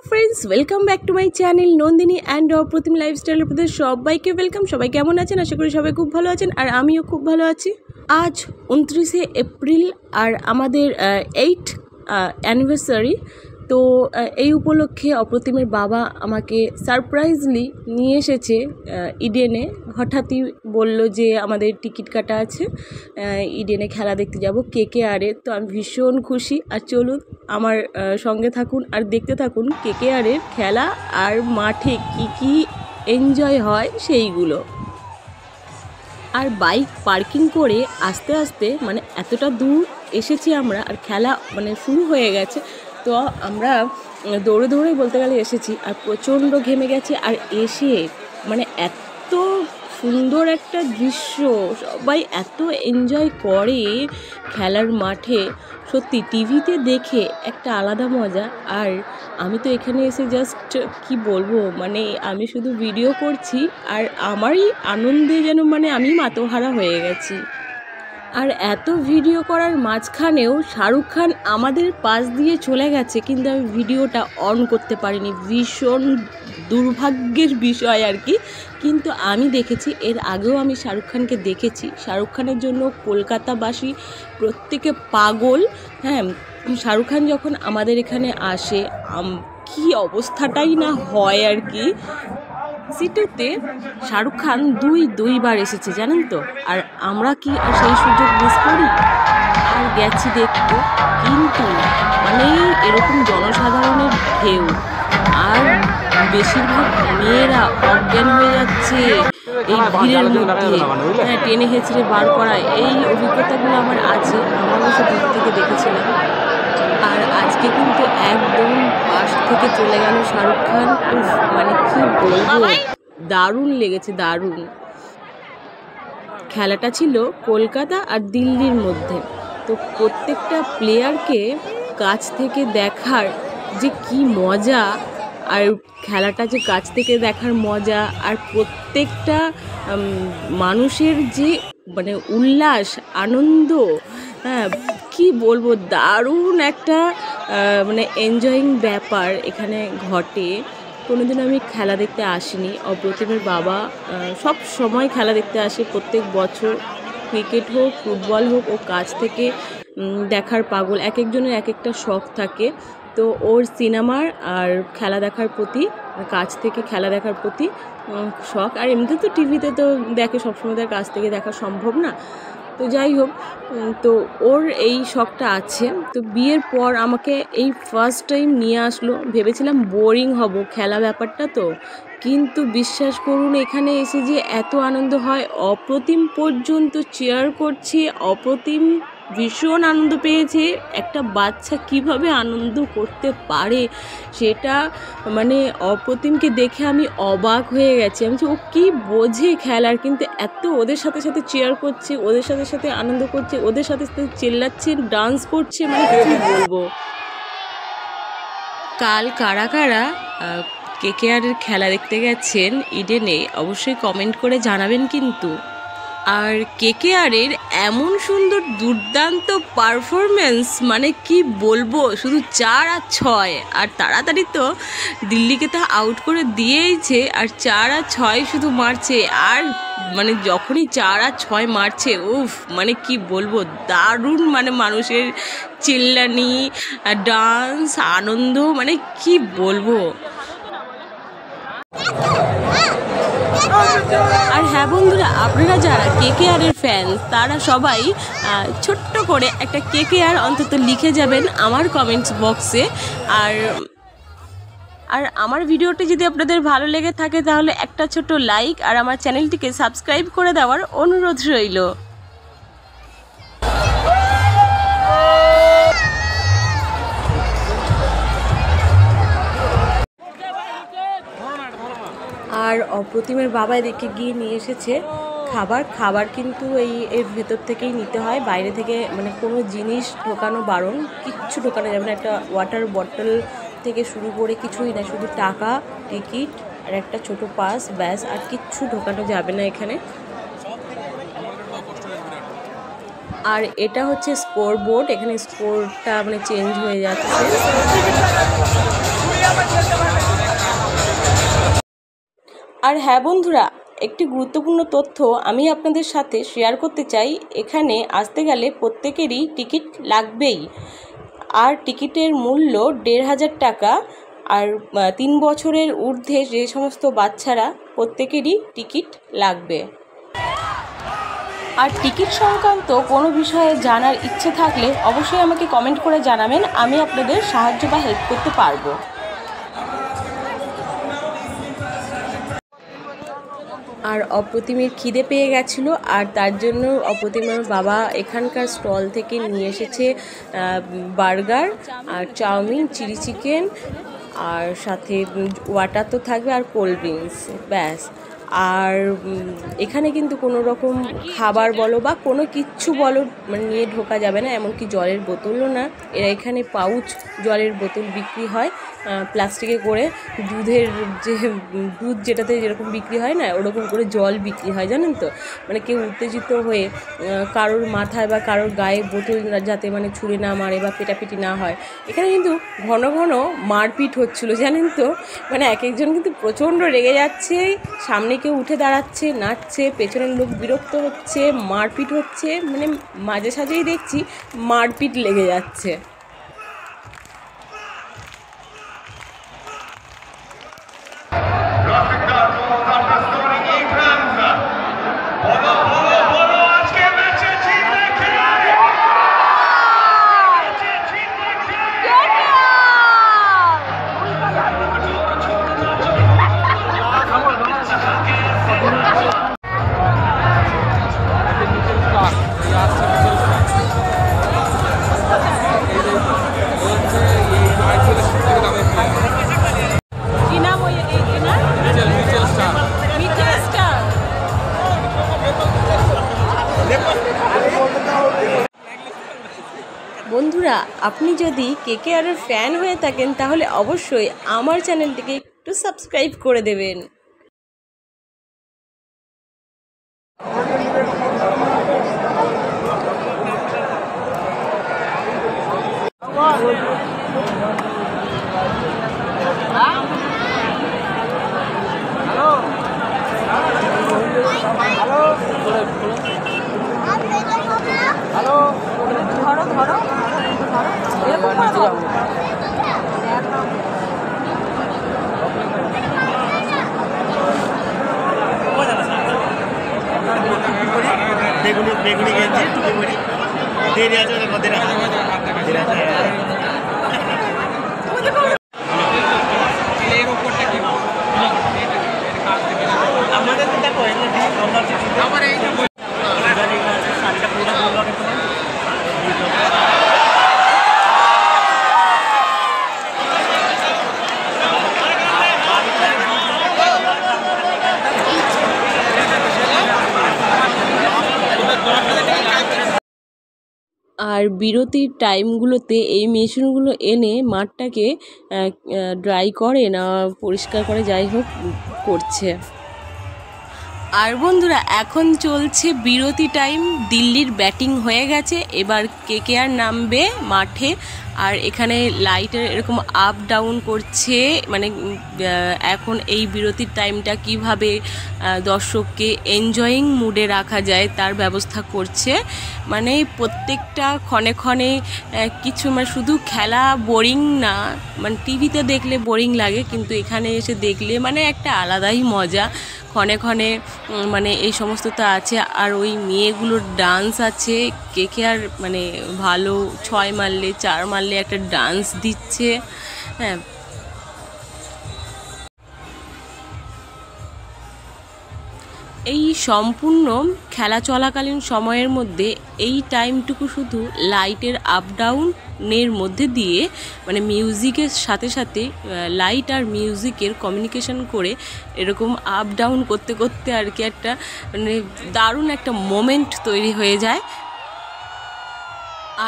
Friends welcome back to my channel Nandini and Apratim lifestyle আপনাদের সবাইকে welcome. সবাই কেমন আছেন? আশা করি সবাই খুব ভালো আছেন আর আমিও খুব ভালো আছি। আজ 29 এপ্রিল আর আমাদের 8th অ্যানিভার্সারি। তো এই উপলক্ষে অপ্রতিমের বাবা আমাকে সারপ্রাইজলি নিয়ে এসেছে ইডেনে। হঠাৎই বলল যে আমাদের টিকিট কাটা আছে, ইডেনে খেলা দেখতে যাব কেকেআরে। তো আমি ভীষণ খুশি। আর চলুন আমার সঙ্গে থাকুন আর দেখতে থাকুন কেকেআরের খেলা আর মাঠে কি কি এনজয় হয় সেইগুলো। আর বাইক পার্কিং করে আস্তে আস্তে মানে এতটা দূর এসেছি আমরা, আর খেলা মানে শুরু হয়ে গেছে। তো আমরা দৌড়ে দৌড়েই বলতে গেলে এসেছি আর প্রচণ্ড ঘেমে গেছি। আর এসে মানে এত সুন্দর একটা দৃশ্য, সবাই এত এনজয় করে খেলার মাঠে, সত্যি টিভিতে দেখে একটা আলাদা মজা। আর আমি তো এখানে এসে জাস্ট কি বলবো, মানে আমি শুধু ভিডিও করছি আর আমারই আনন্দে যেন মানে আমি মাতোহারা হয়ে গেছি। আর এত ভিডিও করার মাঝখানেও শাহরুখ খান আমাদের পাশ দিয়ে চলে গেছে, কিন্তু আমি ভিডিওটা অন করতে পারিনি। ভীষণ দুর্ভাগ্যের বিষয় আর কি। কিন্তু আমি দেখেছি, এর আগেও আমি শাহরুখ খানকে দেখেছি। শাহরুখ খানের জন্য কলকাতাবাসী প্রত্যেকে পাগল। হ্যাঁ, শাহরুখ খান যখন আমাদের এখানে আসে কি অবস্থাটাই না হয় আর কি। সিটুতে শাহরুখ খান দুইবার এসেছে জানেন তো। আর আমরা কি আর সেই সুযোগ মিস করি? আর গেছি দেখতে, কিন্তু মানে এরকম জনসাধারণের ঢেউ, আর বেশিরভাগ মেয়েরা অজ্ঞান হয়ে যাচ্ছে এই ভিড়ের মধ্যে। হ্যাঁ, টেনে হেঁচড়ে বার করা, এই অভিজ্ঞতাগুলো আমার আছে, আমরা অবশ্য দূর থেকে দেখেছিলাম। আর আজকে কিন্তু একদম পাশ থেকে চলে গেল শাহরুখ খান। মানে কি বলবো, দারুণ লেগেছে, দারুণ। খেলাটা ছিল কলকাতা আর দিল্লির মধ্যে। তো প্রত্যেকটা প্লেয়ারকে কাছ থেকে দেখার যে কি মজা, আর খেলাটা যে কাছ থেকে দেখার মজা, আর প্রত্যেকটা মানুষের যে মানে উল্লাস আনন্দ, হ্যাঁ কি বলবো, দারুণ একটা মানে এনজয়িং ব্যাপার এখানে ঘটে। কোনোদিন আমি খেলা দেখতে আসিনি। অপ্রতিমের বাবা সব সময় খেলা দেখতে আসে, প্রত্যেক বছর। ক্রিকেট হোক ফুটবল হোক, ও কাছ থেকে দেখার পাগল। এক একজনের এক একটা শখ থাকে। তো ওর সিনেমার আর খেলা দেখার প্রতি, কাছ থেকে খেলা দেখার প্রতি শখ। আর এমনিতে তো টিভিতে তো দেখে, সবসময় তার কাছ থেকে দেখা সম্ভব না। তো যাই হোক, তো ওর এই শখটা আছে। তো বিয়ের পর আমাকে এই ফার্স্ট টাইম নিয়ে আসলো। ভেবেছিলাম বোরিং হব খেলা ব্যাপারটা তো, কিন্তু বিশ্বাস করুন এখানে এসে যে এত আনন্দ হয়। অপ্রতিম পর্যন্ত চেয়ার করছে, অপ্রতিম ভীষণ আনন্দ পেয়েছে। একটা বাচ্চা কিভাবে আনন্দ করতে পারে সেটা মানে অপ্রতিমকে দেখে আমি অবাক হয়ে গেছি। আমি ও কি বোঝে খেলার, কিন্তু এত ওদের সাথে সাথে চেয়ার করছে, ওদের সাথে সাথে আনন্দ করছে, ওদের সাথে সাথে চিল্লাচ্ছে, ডান্স করছে, মানে কি বলবো। কাল কারা কারা কেকেআরের খেলা দেখতে গেছেন ইডেনে অবশ্যই কমেন্ট করে জানাবেন কিন্তু। আর কেকেআরের এমন সুন্দর দুর্দান্ত পারফরমেন্স, মানে কি বলবো, শুধু 4 আর 6। আর তাড়াতাড়ি তো দিল্লিকে তো আউট করে দিয়েইছে, আর 4 আর 6 শুধু মারছে। আর মানে যখনই 4 আর 6 মারছে, উফ মানে কি বলবো, দারুণ মানে মানুষের চিল্লানি, ডান্স, আনন্দ, মানে কি বলবো। আর হ্যাঁ বন্ধুরা, আপনারা যারা কেকেআরের ফ্যান তারা সবাই ছোট্ট করে একটা কেকেআর অন্তত লিখে যাবেন আমার কমেন্টস বক্সে। আর আমার ভিডিওটি যদি আপনাদের ভালো লেগে থাকে তাহলে একটা ছোট লাইক আর আমার চ্যানেলটিকে সাবস্ক্রাইব করে দেওয়ার অনুরোধ রইল। আর অপ্রতিমের বাবা এদিকে গিয়ে নিয়ে এসেছে খাবার কিন্তু এর ভেতর থেকেই নিতে হয়, বাইরে থেকে মানে কোনো জিনিস ঢোকানো বারণ, কিচ্ছু ঢোকানো যাবে না। একটা ওয়াটার বটল থেকে শুরু করে কিছুই না, শুধু টাকা, টিকিট আর একটা ছোট পাস, ব্যাস, আর কিচ্ছু ঢোকানো যাবে না এখানে। আর এটা হচ্ছে স্কোর বোর্ড, এখানে স্কোরটা মানে চেঞ্জ হয়ে যাচ্ছে। আর হ্যাঁ বন্ধুরা, একটি গুরুত্বপূর্ণ তথ্য আমি আপনাদের সাথে শেয়ার করতে চাই। এখানে আসতে গেলে প্রত্যেকেরই টিকিট লাগবেই, আর টিকিটের মূল্য ১৫০০ টাকা। আর ৩ বছরের ঊর্ধ্বে যে সমস্ত বাচ্চারা, প্রত্যেকেরই টিকিট লাগবে। আর টিকিট সংক্রান্ত কোনো বিষয়ে জানার ইচ্ছে থাকলে অবশ্যই আমাকে কমেন্ট করে জানাবেন, আমি আপনাদের সাহায্য বা হেল্প করতে পারবো। আর অপ্রতিমের খিদে পেয়ে গেছিলো, আর তার জন্য অপ্রতিমের বাবা এখানকার স্টল থেকে নিয়ে এসেছে বার্গার আর চাউমিন, চিলি চিকেন, আর সাথে ওয়াটার তো থাকবে, আর কোল্ড ড্রিঙ্কস, ব্যাস। আর এখানে কিন্তু কোনো রকম খাবার বলো বা কোনো কিচ্ছু বলো মানে নিয়ে ঢোকা যাবে না, এমনকি জলের বোতলও না। এরা এখানে পাউচ জলের বোতল বিক্রি হয় প্লাস্টিকে করে, দুধের যে দুধ যেটাতে যেরকম বিক্রি হয় না, ওরকম করে জল বিক্রি হয়, জানেন তো। মানে কেউ উত্তেজিত হয়ে কারোর মাথায় বা কারোর গায়ে বোতল যাতে মানে ছুঁড়ে না মারে বা পেটাপিটি না হয়। এখানে কিন্তু ঘন ঘন মারপিট হচ্ছিলো, জানেন তো। মানে এক একজন কিন্তু প্রচণ্ড রেগে যাচ্ছে, সামনে কেউ উঠে দাঁড়াচ্ছে, নাচছে, পেছনের লোক বিরক্ত হচ্ছে, মারপিট হচ্ছে, মানে মাঝে সাঝেই দেখছি মারপিট লেগে যাচ্ছে। বন্ধুরা, আপনি যদি কেকেআরের ফ্যান হয়ে থাকেন তাহলে অবশ্যই আমার চ্যানেলটিকে একটু সাবস্ক্রাইব করে দেবেন। বেগুনি গেঞ্জি টুপি পরি দেরি আছে ওদের মধ্যে আমাদের দেখো শাড়িটা পুরো আর বিরতির টাইমগুলোতে এই মেশিনগুলো এনে মাঠটাকে ড্রাই করে না পরিষ্কার করে, যাই হোক করছে। আর বন্ধুরা, এখন চলছে বিরতি টাইম। দিল্লির ব্যাটিং হয়ে গেছে, এবার কেকেআর নামবে মাঠে। আর এখানে লাইটের এরকম আপ ডাউন করছে, মানে এখন এই বিরতির টাইমটা কিভাবে দর্শককে এনজয়িং মুডে রাখা যায় তার ব্যবস্থা করছে। মানে প্রত্যেকটা ক্ষণে ক্ষণে কিছু, মানে শুধু খেলা বোরিং না, মানে টিভিতে দেখলে বোরিং লাগে, কিন্তু এখানে এসে দেখলে মানে একটা আলাদাই মজা। ক্ষণে ক্ষণে মানে এই সমস্ত তো আছে, আর ওই মেয়েগুলোর ডান্স আছে। কেকেআর মানে ভালো 6 মারলে 4 মারলে একটা ডান্স দিচ্ছে, হ্যাঁ। এই সম্পূর্ণ খেলা চলাকালীন সময়ের মধ্যে এই টাইমটুকু শুধু লাইটের আপ ডাউনের মধ্যে দিয়ে, মানে মিউজিকের সাথে সাথে লাইট আর মিউজিকের কমিউনিকেশন করে এরকম আপ ডাউন করতে করতে আর কি একটা মানে দারুণ একটা মোমেন্ট তৈরি হয়ে যায়।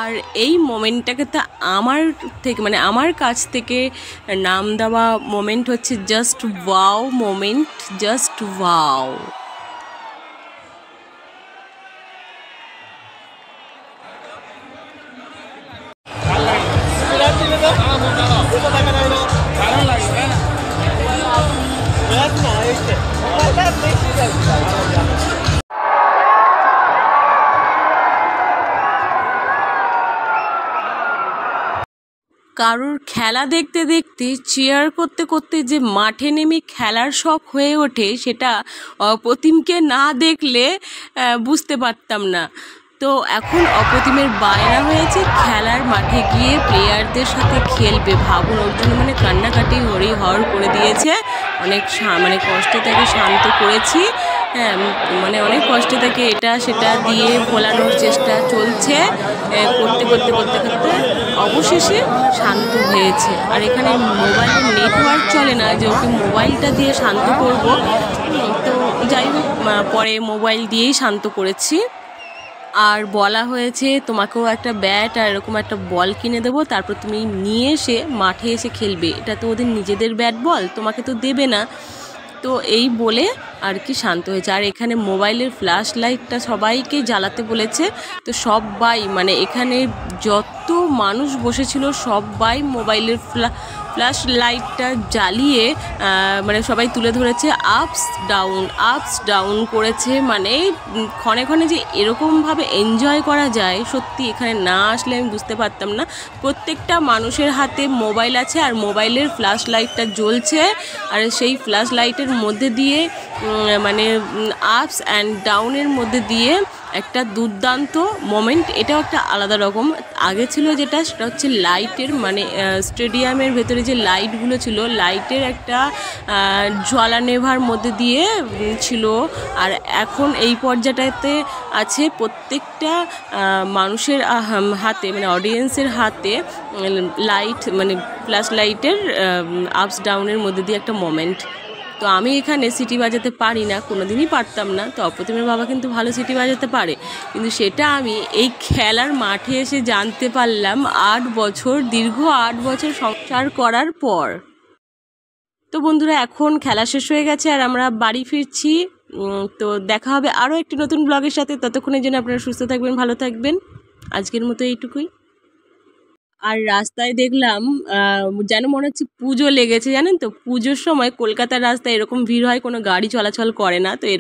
আর এই মোমেন্টটাকে তো আমার কাছ থেকে নাম দেওয়া মোমেন্ট হচ্ছে just wow moment, just wow. ভালো লাগে কারোর খেলা দেখতে দেখতে চিয়ার করতে করতে যে মাঠে নেমে খেলার শখ হয়ে ওঠে সেটা অপ্রতিমকে না দেখলে বুঝতে পারতাম না। তো এখন অপ্রতিমের বায়না হয়েছে খেলার মাঠে গিয়ে প্লেয়ারদের সাথে খেলবে। ভাবুন, ওর জন্য মানে কান্নাকাটি হরিহর করে দিয়েছে। অনেক মানে কষ্টে তাকে শান্ত করেছি, হ্যাঁ, মানে অনেক কষ্টে তাকে এটা সেটা দিয়ে ভোলানোর চেষ্টা চলছে। করতে করতে করতে করতে অবশেষে শান্ত হয়েছে। আর এখানে মোবাইলের নেটওয়ার্ক চলে না যে ওকে মোবাইলটা দিয়ে শান্ত করব। তো যাই হোক, পরে মোবাইল দিয়েই শান্ত করেছি। আর বলা হয়েছে তোমাকেও একটা ব্যাট আর এরকম একটা বল কিনে দেবো, তারপর তুমি নিয়ে এসে মাঠে এসে খেলবে। এটা তো ওদের নিজেদের ব্যাট বল, তোমাকে তো দেবে না। তো এই বলে আর কি শান্ত হয়েছে। আর এখানে মোবাইলের ফ্ল্যাশ লাইটটা সবাইকে জ্বালাতে বলেছে। তো সবাই মানে এখানে যত মানুষ বসেছিল সবাই মোবাইলের ফ্ল্যাশ লাইটটা জ্বালিয়ে মানে সবাই তুলে ধরেছে। আপস ডাউন করেছে। মানে ক্ষণে ক্ষণে যে এরকমভাবে এনজয় করা যায়, সত্যি এখানে না আসলে আমি বুঝতে পারতাম না। প্রত্যেকটা মানুষের হাতে মোবাইল আছে আর মোবাইলের ফ্ল্যাশ লাইটটা জ্বলছে। আর সেই ফ্ল্যাশ লাইটের মধ্যে দিয়ে মানে আপস অ্যান্ড ডাউনের মধ্যে দিয়ে একটা দুর্দান্ত মোমেন্ট। এটাও একটা আলাদা রকম। আগে ছিল যেটা, সেটা হচ্ছে লাইটের, মানে স্টেডিয়ামের ভেতরে যে লাইটগুলো ছিল, লাইটের একটা জ্বালানেভার মধ্যে দিয়ে ছিল। আর এখন এই পর্যায়টাতে আছে প্রত্যেকটা মানুষের হাতে, মানে অডিয়েন্সের হাতে লাইট, মানে ফ্ল্যাশ লাইটের আপস ডাউনের মধ্যে দিয়ে একটা মোমেন্ট। তো আমি এখানে সিটি বাজাতে পারি না, কোনো দিনই পারতাম না। তো অপ্রতিমের বাবা কিন্তু ভালো সিটি বাজাতে পারে, কিন্তু সেটা আমি এই খেলার মাঠে এসে জানতে পারলাম 8 বছর, দীর্ঘ 8 বছর সংসার করার পর। তো বন্ধুরা, এখন খেলা শেষ হয়ে গেছে আর আমরা বাড়ি ফিরছি। তো দেখা হবে আরও একটি নতুন ব্লগের সাথে। ততক্ষণের জন্য আপনারা সুস্থ থাকবেন, ভালো থাকবেন। আজকের মতো এইটুকুই। আর রাস্তায় দেখলাম যেন মনে হচ্ছে পুজো লেগেছে, জানেন তো। পুজোর সময় কলকাতার রাস্তায় এরকম ভিড় হয়, কোনো গাড়ি চলাচল করে না। তো এরকম